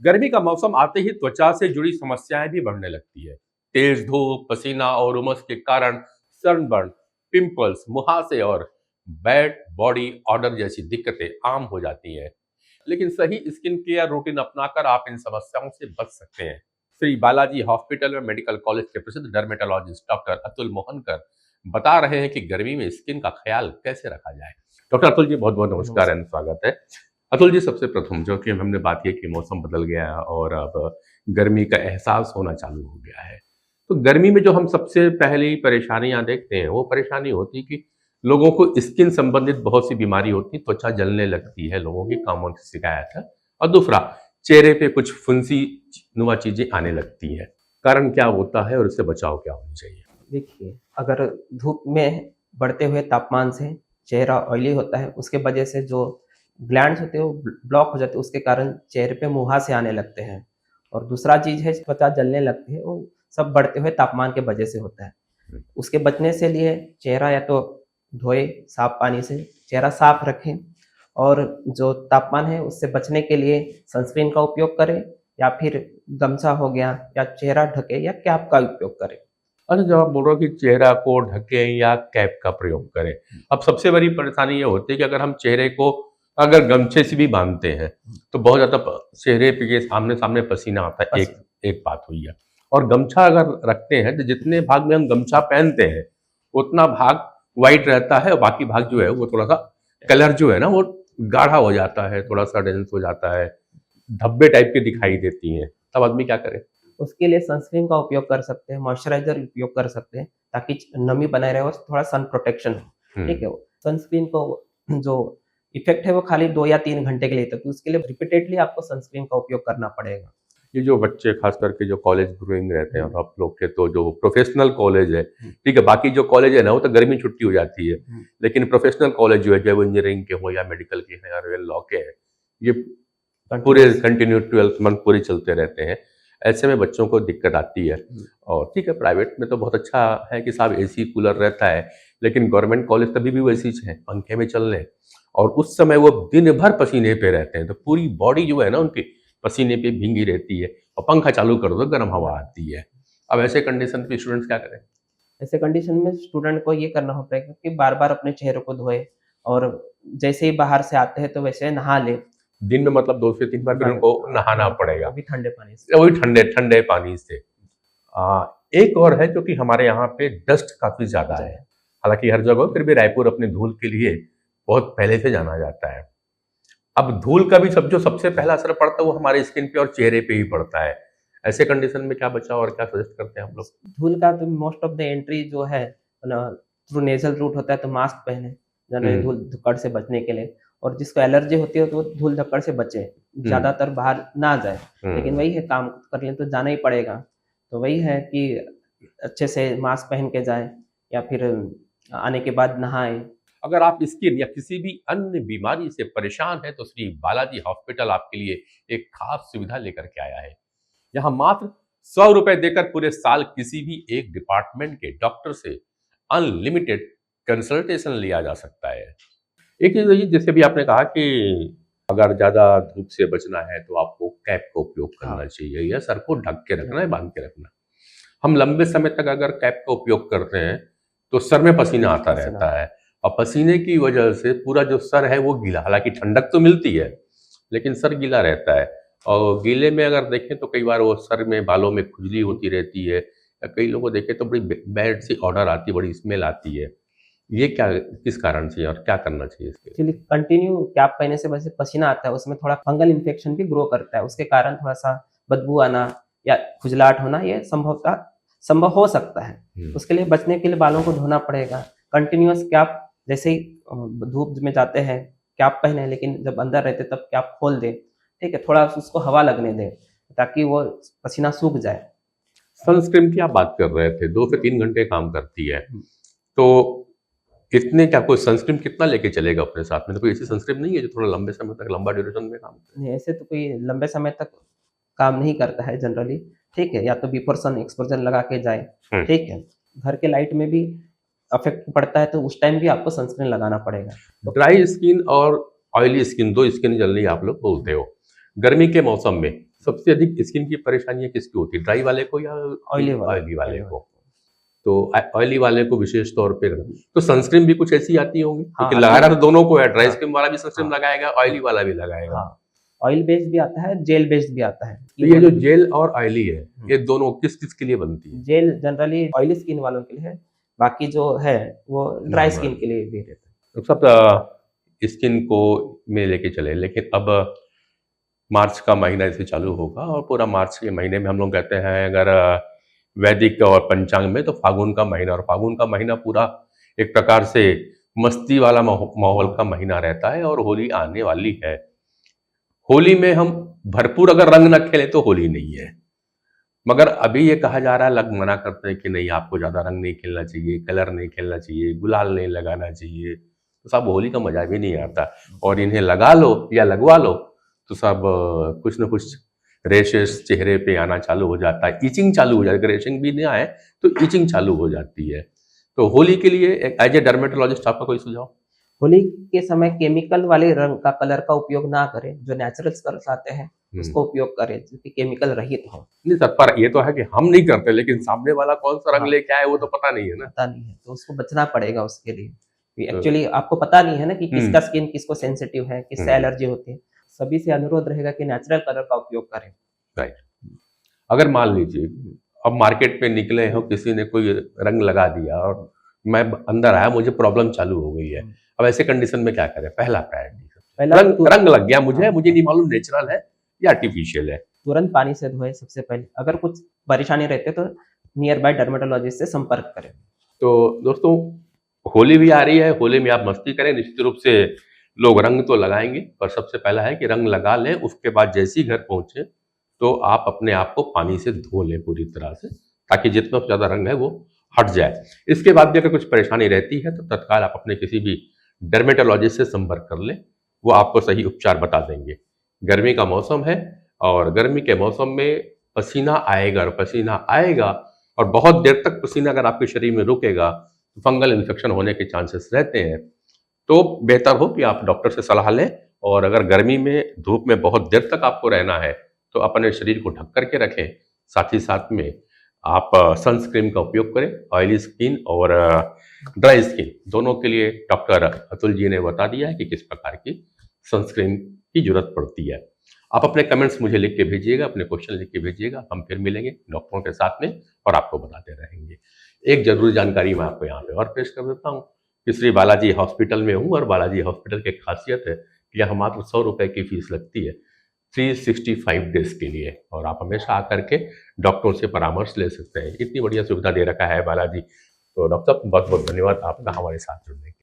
गर्मी का मौसम आते ही त्वचा से जुड़ी समस्याएं भी बढ़ने लगती है। तेज धूप, पसीना और उमस के कारण सनबर्न, पिंपल्स, मुहासे और बैड बॉडी ऑर्डर जैसी दिक्कतें आम हो जाती हैं। लेकिन सही स्किन केयर रूटीन अपनाकर आप इन समस्याओं से बच सकते हैं। श्री बालाजी हॉस्पिटल में मेडिकल कॉलेज के प्रसिद्ध डर्मेटोलॉजिस्ट डॉक्टर अतुल मोहनकर बता रहे हैं कि गर्मी में स्किन का ख्याल कैसे रखा जाए। डॉक्टर अतुल जी, बहुत बहुत नमस्कार एंड स्वागत है। अतुल जी, सबसे प्रथम जो कि हमने बात की कि मौसम बदल गया है और अब गर्मी का एहसास होना चालू हो गया है। तो गर्मी में जो हम सबसे पहली परेशानियां देखते हैं वो परेशानी होती है कि लोगों को स्किन संबंधित बहुत सी बीमारी होती है, त्वचा जलने लगती है, लोगों की कॉमन शिकायत है। और दूसरा, चेहरे पे कुछ फुंसी नुमा चीजें आने लगती हैं। कारण क्या होता है और इससे बचाव क्या होनी चाहिए? देखिए, अगर धूप में बढ़ते हुए तापमान से चेहरा ऑयली होता है, उसके वजह से जो ग्लैंड्स होते हैं वो ब्लॉक हो जाते हैं, उसके कारण चेहरे पे मुहासे आने लगते हैं। और दूसरा चीज़ है त्वचा जलने लगती है, वो सब बढ़ते हुए तापमान के वजह से होता है। उसके बचने से लिए चेहरा या तो धोए साफ पानी से, चेहरा साफ रखें और जो तापमान है उससे बचने के लिए सनस्क्रीन का उपयोग करें या फिर गमछा हो गया या चेहरा ढके या कैप का उपयोग करें। अच्छा, जब आप बोल रहे हो कि चेहरा को ढकें या कैप का प्रयोग करें, अब सबसे बड़ी परेशानी ये होती है कि अगर हम चेहरे को अगर गमछे से भी बांधते हैं तो बहुत ज़्यादा चेहरे पे के सामने सामने पसीना आता है। एक एक बात हुई है। और गमछा अगर रखते हैं तो जितने भाग में हम गमछा पहनते हैं उतना भाग वाइट रहता है और बाकी भाग जो है वो थोड़ा सा कलर जो है ना वो गाढ़ा हो जाता है, थोड़ा सा डेंस हो जाता है, धब्बे टाइप के दिखाई देती हैं। तब आदमी क्या करे? उसके लिए सनस्क्रीन का उपयोग कर सकते हैं, मॉइस्चराइज़र उपयोग कर सकते हैं ताकि नमी बनाए रहे और थोड़ा सन प्रोटेक्शन हो, ठीक है? सनस्क्रीन को जो इफ़ेक्ट है वो खाली 2 या 3 घंटे के लिए, तो उसके लिए रिपीटेडली आपको सनस्क्रीन का उपयोग करना पड़ेगा। ये जो बच्चे खास करके जो कॉलेज गोइंग रहते हैं और आप लोग के तो जो प्रोफेशनल कॉलेज है, ठीक है, बाकी जो कॉलेज है ना वो तो गर्मी छुट्टी हो जाती है, लेकिन प्रोफेशनल कॉलेज जो है चाहे वो इंजीनियरिंग के हो या मेडिकल के हैं या लॉ के हैं, ये पूरे कंटिन्यू 12th मंथ पूरे चलते रहते हैं। ऐसे में बच्चों को दिक्कत आती है। और ठीक है, प्राइवेट में तो बहुत अच्छा है कि साहब एसी कूलर रहता है, लेकिन गवर्नमेंट कॉलेज तभी भी वो एसी है, पंखे में चल रहे हैं और उस समय वो दिन भर पसीने पे रहते हैं, तो पूरी बॉडी जो है ना उनकी पसीने पे भींगी रहती है और पंखा चालू कर दो गर्म हवा आती है। अब ऐसे कंडीशन पे स्टूडेंट्स क्या करें? ऐसे कंडीशन में स्टूडेंट को ये करना होता है कि बार-बार अपने चेहरे को धोए और जैसे ही बाहर से आते हैं तो वैसे नहा ले। दिन में मतलब 2 से 3 बार फिर उनको नहाना पड़ेगा, वो भी ठंडे पानी से। वही ठंडे ठंडे पानी से। एक और है जो कि हमारे यहाँ पे डस्ट काफी ज्यादा है, हालांकि हर जगह, फिर भी रायपुर अपने धूल के लिए बहुत पहले से जाना जाता है। अब धूल का भी जो सबसे पहला असर पड़ता है वो हमारे स्किन पे और चेहरे पे ही पड़ता है। ऐसे कंडीशन में क्या बचाव और क्या सजेस्ट करते हैं हम लोग? धूल का तो मोस्ट ऑफ द एंट्री जो है ना थ्रू नेज़ल रूट होता है, तो मास्क पहने यानी धूल धक्कड़ से बचने के लिए। और जिसको एलर्जी होती है तो वो धूल धक्कड़ से बचे, ज़्यादातर बाहर ना जाए। लेकिन वही है, काम कर लें तो जाना ही पड़ेगा। तो वही है कि अच्छे से मास्क पहन के जाएँ या फिर आने के बाद नहाएँ। अगर आप स्किन या किसी भी अन्य बीमारी से परेशान हैं तो श्री बालाजी हॉस्पिटल आपके लिए एक खास सुविधा लेकर के आया है। यहाँ मात्र 100 रुपए देकर पूरे साल किसी भी एक डिपार्टमेंट के डॉक्टर से अनलिमिटेड कंसल्टेशन लिया जा सकता है। एक चीज ये, जैसे भी आपने कहा कि अगर ज्यादा धूप से बचना है तो आपको कैप का उपयोग करना चाहिए या सर को ढक के रखना है, बांध के रखना। हम लंबे समय तक अगर कैप का उपयोग करते हैं तो सर में पसीना आता रहता है और पसीने की वजह से पूरा जो सर है वो गीला, हालांकि ठंडक तो मिलती है लेकिन सर गीला रहता है। और गीले में अगर देखें तो कई बार वो सर में बालों में खुजली होती रहती है, या कई लोगों को देखें तो बड़ी बैड सी ऑर्डर आती है, बड़ी स्मेल आती है। ये क्या, किस कारण से और क्या करना चाहिए इसके? एक्चुअली कंटिन्यू कैप पहनने से वैसे पसीना आता है, उसमें थोड़ा फंगल इन्फेक्शन भी ग्रो करता है, उसके कारण थोड़ा-सा बदबू आना या खुजलाहट होना ये संभव हो सकता है। उसके लिए बचने के लिए बालों को धोना पड़ेगा। कंटिन्यूअस कैप जैसे ही धूप में जाते हैं कैप पहने, लेकिन जब अंदर रहते तब कैप खोल दें, ठीक है? थोड़ा उसको हवा लगने दें ताकि वो पसीना सूख जाए। सनस्क्रीन की आप बात कर रहे थे, 2 से 3 घंटे काम करती है, तो इतने क्या कोई सनस्क्रीन कितना लेके चलेगा अपने साथ में? तो कोई ऐसी सनस्क्रीन नहीं है जो थोड़ा लंबे समय तक, लंबा ड्यूरेशन में काम करे? नहीं, ऐसे तो कोई लंबे समय तक काम नहीं करता है जनरली, ठीक है? या तो बिफोर सन एक्सपोज़र लगा के जाएँ, ठीक है? घर के लाइट में भी इफ़ेक्ट पड़ता है तो उस टाइम भी आपको सनस्क्रीन लगाना पड़ेगा। ड्राई स्किन और ऑयली स्किन, 2 स्किन जल्दी आप लोग बोलते हो। गर्मी के मौसम में सबसे अधिक स्किन की परेशानियां किसकी होती है, ड्राई वाले को या ऑयली वाले ऑयली वाले को? तो ऑयली वाले को विशेष तौर पे तो सनस्क्रीन भी कुछ ऐसी आती होंगी, हाँ, क्योंकि लगाना तो दोनों को है, ड्राई हाँ, स्किन वाला भी सनस्क्रीन हाँ, लगाएगा, ऑयली वाला भी लगाएगा। हाँ, ऑयल बेस्ड भी आता है, जेल बेस्ड भी आता है। तो ये जो जेल और ऑयली है, ये दोनों किस किस के लिए बनती है? जेल जनरली ऑयली स्किन वालों के लिए है, बाकी जो है वो ड्राई नॉर्मल। स्किन के लिए भी रहता है। तो सब स्किन को में लेके चले, लेकिन अब मार्च का महीना जैसे चालू होगा और पूरा मार्च के महीने में हम लोग कहते हैं अगर वैदिक और पंचांग में तो फागुन का महीना, और फागुन का महीना पूरा एक प्रकार से मस्ती वाला माहौल का महीना रहता है और होली आने वाली है। होली में हम भरपूर अगर रंग न खेलें तो होली नहीं है, मगर अभी ये कहा जा रहा है, लोग मना करते हैं कि नहीं आपको ज़्यादा रंग नहीं खेलना चाहिए, कलर नहीं खेलना चाहिए, गुलाल नहीं लगाना चाहिए, तो सब होली का मजा भी नहीं आता। और इन्हें लगा लो या लगवा लो तो सब कुछ न कुछ रेशेस चेहरे पे आना चालू हो जाता है, इचिंग चालू हो जाती है। अगर रेशिंग भी नहीं आए तो इचिंग चालू हो जाती है। तो होली के लिए एज ए डर्मेटोलॉजिस्ट आपका कोई सुझाव? होली के समय केमिकल वाले रंग का कलर का उपयोग ना करें, जो नेचुरल कलर्स आते हैं उसको उपयोग करें, जो कि केमिकल रहित हो। नहीं सर, पर ये तो है कि हम नहीं करते, लेकिन सामने वाला कौन सा रंग हाँ, लेके आए वो तो पता नहीं है ना। पता नहीं है तो उसको बचना पड़ेगा उसके लिए। तो एक्चुअली आपको पता नहीं है ना कि किसका स्किन किसको सेंसिटिव है, किससे हम्म। एलर्जी होती है। सभी से अनुरोध रहेगा कि नेचुरल कलर का उपयोग करें। राइट। अगर मान लीजिए अब मार्केट में निकले हो, किसी ने कोई रंग लगा दिया और मैं अंदर आया, मुझे प्रॉब्लम चालू हो गई है, अब ऐसे कंडीशन में क्या करें? पहला प्रायोरिटी पहला रंग लग गया मुझे नहीं मालूम नेचुरल है या आर्टिफिशियल है। तुरंत पानी से धोए सबसे पहले। अगर कुछ परेशानी रहती है तो नियर बाय डर्मेटोलॉजिस्ट से संपर्क करें। तो दोस्तों, होली भी आ रही है, होली में आप मस्ती करें, निश्चित रूप से लोग रंग तो लगाएंगे, पर सबसे पहला है कि रंग लगा लें, उसके बाद जैसे ही घर पहुंचे तो आप अपने आप को पानी से धो लें पूरी तरह से, ताकि जितना ज़्यादा रंग है वो हट जाए। इसके बाद भी अगर कुछ परेशानी रहती है तो तत्काल आप अपने किसी भी डर्मेटोलॉजिस्ट से संपर्क कर लें, वो आपको सही उपचार बता देंगे। गर्मी का मौसम है और गर्मी के मौसम में पसीना आएगा, और पसीना आएगा और बहुत देर तक पसीना अगर आपके शरीर में रुकेगा तो फंगल इन्फेक्शन होने के चांसेस रहते हैं। तो बेहतर हो कि आप डॉक्टर से सलाह लें, और अगर गर्मी में धूप में बहुत देर तक आपको रहना है तो अपने शरीर को ढक करके रखें। साथ ही साथ में आप सनस्क्रीन का उपयोग करें। ऑयली स्किन और ड्राई स्किन दोनों के लिए डॉक्टर अतुल जी ने बता दिया है कि किस प्रकार की सनस्क्रीन की जरूरत पड़ती है। आप अपने कमेंट्स मुझे लिख के भेजिएगा, अपने क्वेश्चन लिख के भेजिएगा, हम फिर मिलेंगे डॉक्टरों के साथ में और आपको बताते रहेंगे। एक जरूरी जानकारी मैं आपको यहाँ पे और पेश कर देता हूँ कि श्री बालाजी हॉस्पिटल में हूँ, और बालाजी हॉस्पिटल की खासियत है कि यहाँ मात्र 100 रुपये की फीस लगती है 365 डेज के लिए, और आप हमेशा आकर के डॉक्टरों से परामर्श ले सकते हैं। इतनी बढ़िया सुविधा दे रखा है बालाजी। तो डॉक्टर साहब, बहुत बहुत धन्यवाद आपका हमारे साथ जुड़ने के लिए।